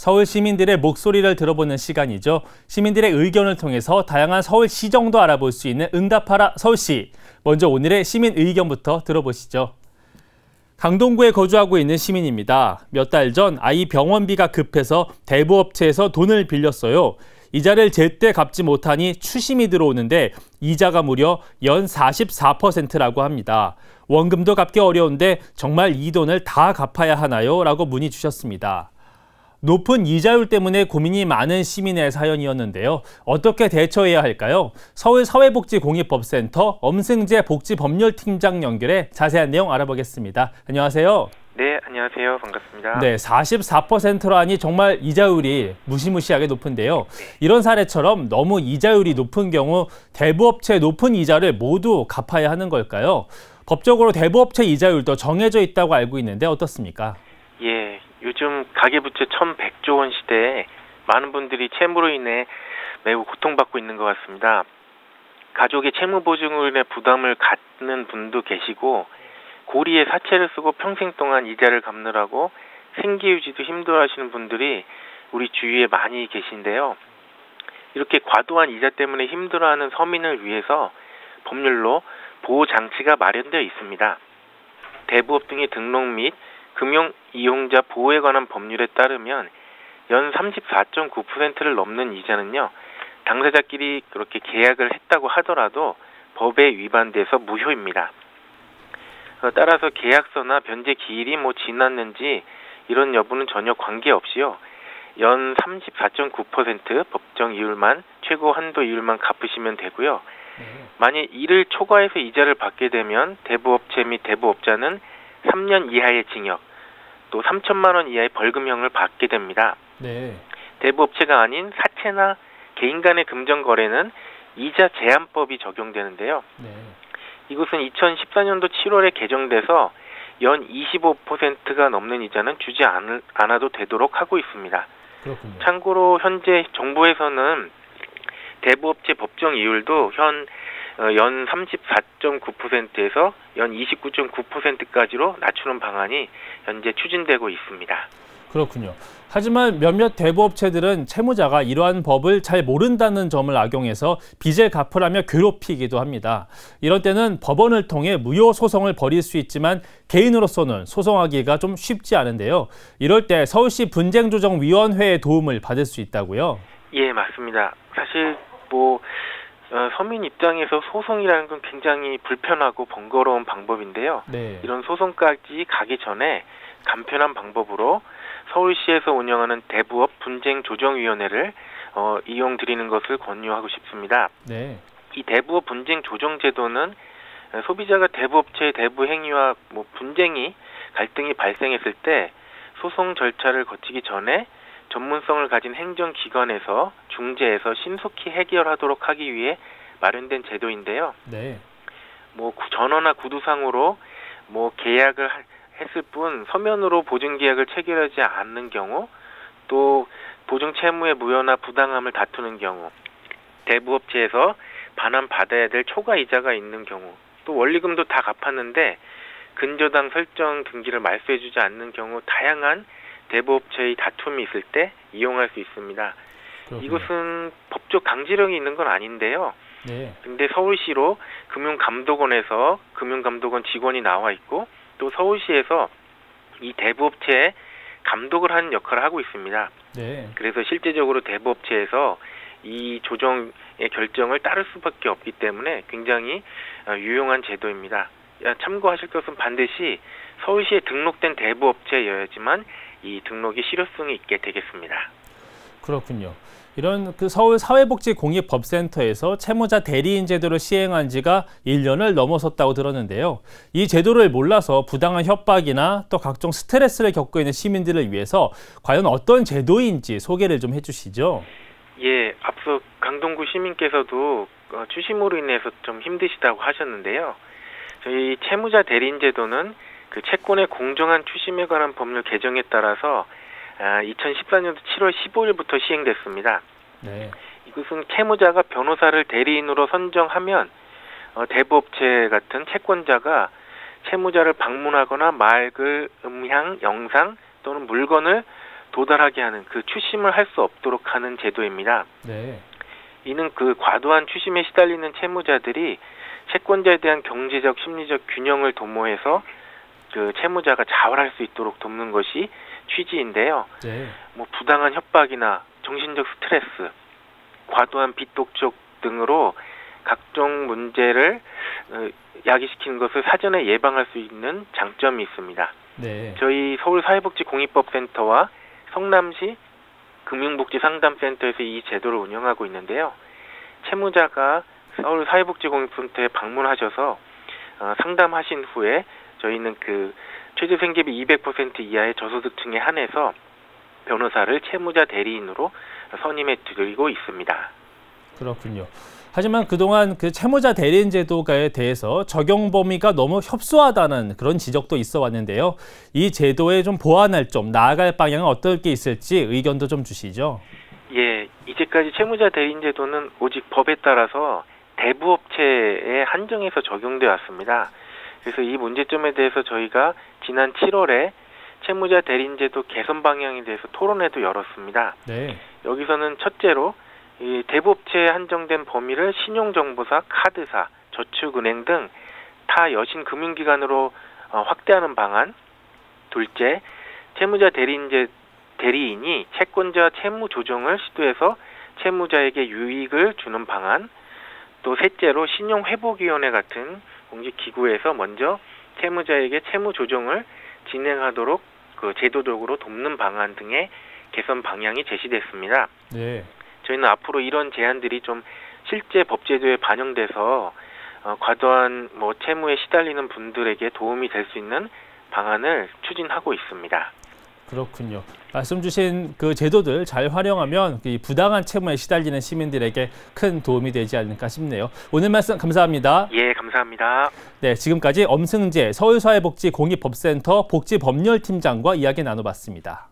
서울 시민들의 목소리를 들어보는 시간이죠. 시민들의 의견을 통해서 다양한 서울 시정도 알아볼 수 있는 응답하라 서울시. 먼저 오늘의 시민 의견부터 들어보시죠. 강동구에 거주하고 있는 시민입니다. 몇 달 전 아이 병원비가 급해서 대부업체에서 돈을 빌렸어요. 이자를 제때 갚지 못하니 추심이 들어오는데 이자가 무려 연 44%라고 합니다. 원금도 갚기 어려운데 정말 이 돈을 다 갚아야 하나요? 라고 문의 주셨습니다. 높은 이자율 때문에 고민이 많은 시민의 사연이었는데요. 어떻게 대처해야 할까요? 서울사회복지공익법센터 엄승재 복지법률팀장 연결해 자세한 내용 알아보겠습니다. 안녕하세요. 네, 안녕하세요. 반갑습니다. 네, 44%라니 정말 이자율이 무시무시하게 높은데요. 이런 사례처럼 너무 이자율이 높은 경우 대부업체 높은 이자를 모두 갚아야 하는 걸까요? 법적으로 대부업체 이자율도 정해져 있다고 알고 있는데 어떻습니까? 예, 요즘 가계부채 1100조 원 시대에 많은 분들이 채무로 인해 매우 고통받고 있는 것 같습니다. 가족의 채무 보증으로 인해 부담을 갖는 분도 계시고 고리에 사채를 쓰고 평생 동안 이자를 갚느라고 생계 유지도 힘들어하시는 분들이 우리 주위에 많이 계신데요. 이렇게 과도한 이자 때문에 힘들어하는 서민을 위해서 법률로 보호장치가 마련되어 있습니다. 대부업 등의 등록 및 금융 이용자 보호에 관한 법률에 따르면 연 34.9%를 넘는 이자는요, 당사자끼리 그렇게 계약을 했다고 하더라도 법에 위반돼서 무효입니다. 따라서 계약서나 변제 기일이 지났는지 이런 여부는 전혀 관계없이요, 연 34.9% 법정 이율만, 최고 한도 이율만 갚으시면 되고요. 만일 이를 초과해서 이자를 받게 되면 대부업체 및 대부업자는 3년 이하의 징역, 또 3천만 원 이하의 벌금형을 받게 됩니다. 네. 대부업체가 아닌 사채나 개인 간의 금전 거래는 이자 제한법이 적용되는데요. 네. 이것은 2014년도 7월에 개정돼서 연 25%가 넘는 이자는 주지 않아도 되도록 하고 있습니다. 그렇군요. 참고로 현재 정부에서는 대부업체 법정 이율도 연 34.9%에서 연 29.9%까지로 낮추는 방안이 현재 추진되고 있습니다. 그렇군요. 하지만 몇몇 대부업체들은 채무자가 이러한 법을 잘 모른다는 점을 악용해서 빚을 갚으라며 괴롭히기도 합니다. 이런 때는 법원을 통해 무효 소송을 벌일 수 있지만 개인으로서는 소송하기가 좀 쉽지 않은데요. 이럴 때 서울시 분쟁조정위원회의 도움을 받을 수 있다고요? 예, 맞습니다. 사실 서민 입장에서 소송이라는 건 굉장히 불편하고 번거로운 방법인데요. 네. 이런 소송까지 가기 전에 간편한 방법으로 서울시에서 운영하는 대부업 분쟁조정위원회를 이용드리는 것을 권유하고 싶습니다. 네. 이 대부업 분쟁조정제도는 소비자가 대부업체의 대부 행위와 분쟁이 갈등이 발생했을 때 소송 절차를 거치기 전에 전문성을 가진 행정기관에서 중재해서 신속히 해결하도록 하기 위해 마련된 제도인데요. 네. 전화나 구두상으로 계약을 했을 뿐 서면으로 보증계약을 체결하지 않는 경우, 또 보증 채무의 무효나 부당함을 다투는 경우, 대부업체에서 반환받아야 될 초과 이자가 있는 경우, 또 원리금도 다 갚았는데 근저당 설정 등기를 말소해주지 않는 경우 다양한 대부업체의 다툼이 있을 때 이용할 수 있습니다. 그렇군요. 이것은 법적 강제력이 있는 건 아닌데요. 네. 근데 서울시로 금융감독원에서 금융감독원 직원이 나와 있고 또 서울시에서 이 대부업체에 감독을 하는 역할을 하고 있습니다. 네. 그래서 실제적으로 대부업체에서 이 조정의 결정을 따를 수밖에 없기 때문에 굉장히 유용한 제도입니다. 참고하실 것은 반드시 서울시에 등록된 대부업체여야지만 이 등록이 실효성이 있게 되겠습니다. 그렇군요. 이런 서울 사회복지공익법센터에서 채무자 대리인 제도를 시행한 지가 1년을 넘어섰다고 들었는데요. 이 제도를 몰라서 부당한 협박이나 또 각종 스트레스를 겪고 있는 시민들을 위해서 과연 어떤 제도인지 소개를 좀 해주시죠. 예, 앞서 강동구 시민께서도 추심으로 인해서 좀 힘드시다고 하셨는데요. 저희 채무자 대리인 제도는 그 채권의 공정한 추심에 관한 법률 개정에 따라서 2014년도 7월 15일부터 시행됐습니다. 네. 이것은 채무자가 변호사를 대리인으로 선정하면 대부업체 같은 채권자가 채무자를 방문하거나 말, 글, 음향, 영상 또는 물건을 도달하게 하는 그 추심을 할 수 없도록 하는 제도입니다. 네. 이는 그 과도한 추심에 시달리는 채무자들이 채권자에 대한 경제적, 심리적 균형을 도모해서 그 채무자가 자활할 수 있도록 돕는 것이 취지인데요. 네. 뭐 부당한 협박이나 정신적 스트레스, 과도한 빚 독촉 등으로 각종 문제를 야기시키는 것을 사전에 예방할 수 있는 장점이 있습니다. 네. 저희 서울사회복지공익법센터와 성남시 금융복지상담센터에서 이 제도를 운영하고 있는데요. 채무자가 서울사회복지공익센터에 방문하셔서 상담하신 후에 저희는 그 최저생계비 200% 이하의 저소득층에 한해서 변호사를 채무자 대리인으로 선임해 드리고 있습니다. 그렇군요. 하지만 그동안 그 채무자 대리인 제도에 대해서 적용 범위가 너무 협소하다는 그런 지적도 있어 왔는데요. 이 제도에 좀 보완할 점, 나아갈 방향은 어떨 게 있을지 의견도 좀 주시죠. 예, 이제까지 채무자 대리인 제도는 오직 법에 따라서 대부업체에 한정해서 적용되어 왔습니다. 그래서 이 문제점에 대해서 저희가 지난 7월에 채무자 대리인 제도 개선 방향에 대해서 토론회도 열었습니다. 네. 여기서는 첫째로 이 대부업체에 한정된 범위를 신용정보사, 카드사, 저축은행 등 타 여신 금융기관으로 확대하는 방안. 둘째, 채무자 대리인이 채권자 채무 조정을 시도해서 채무자에게 유익을 주는 방안. 또 셋째로 신용회복위원회 같은 공직기구에서 먼저 채무자에게 채무 조정을 진행하도록 그 제도적으로 돕는 방안 등의 개선 방향이 제시됐습니다. 네. 저희는 앞으로 이런 제안들이 좀 실제 법제도에 반영돼서 과도한 채무에 시달리는 분들에게 도움이 될 수 있는 방안을 추진하고 있습니다. 그렇군요. 말씀 주신 그 제도들 잘 활용하면 이 부당한 채무에 시달리는 시민들에게 큰 도움이 되지 않을까 싶네요. 오늘 말씀 감사합니다. 예, 감사합니다. 네, 지금까지 엄승재 서울사회복지공익법센터 복지법률팀장과 이야기 나눠봤습니다.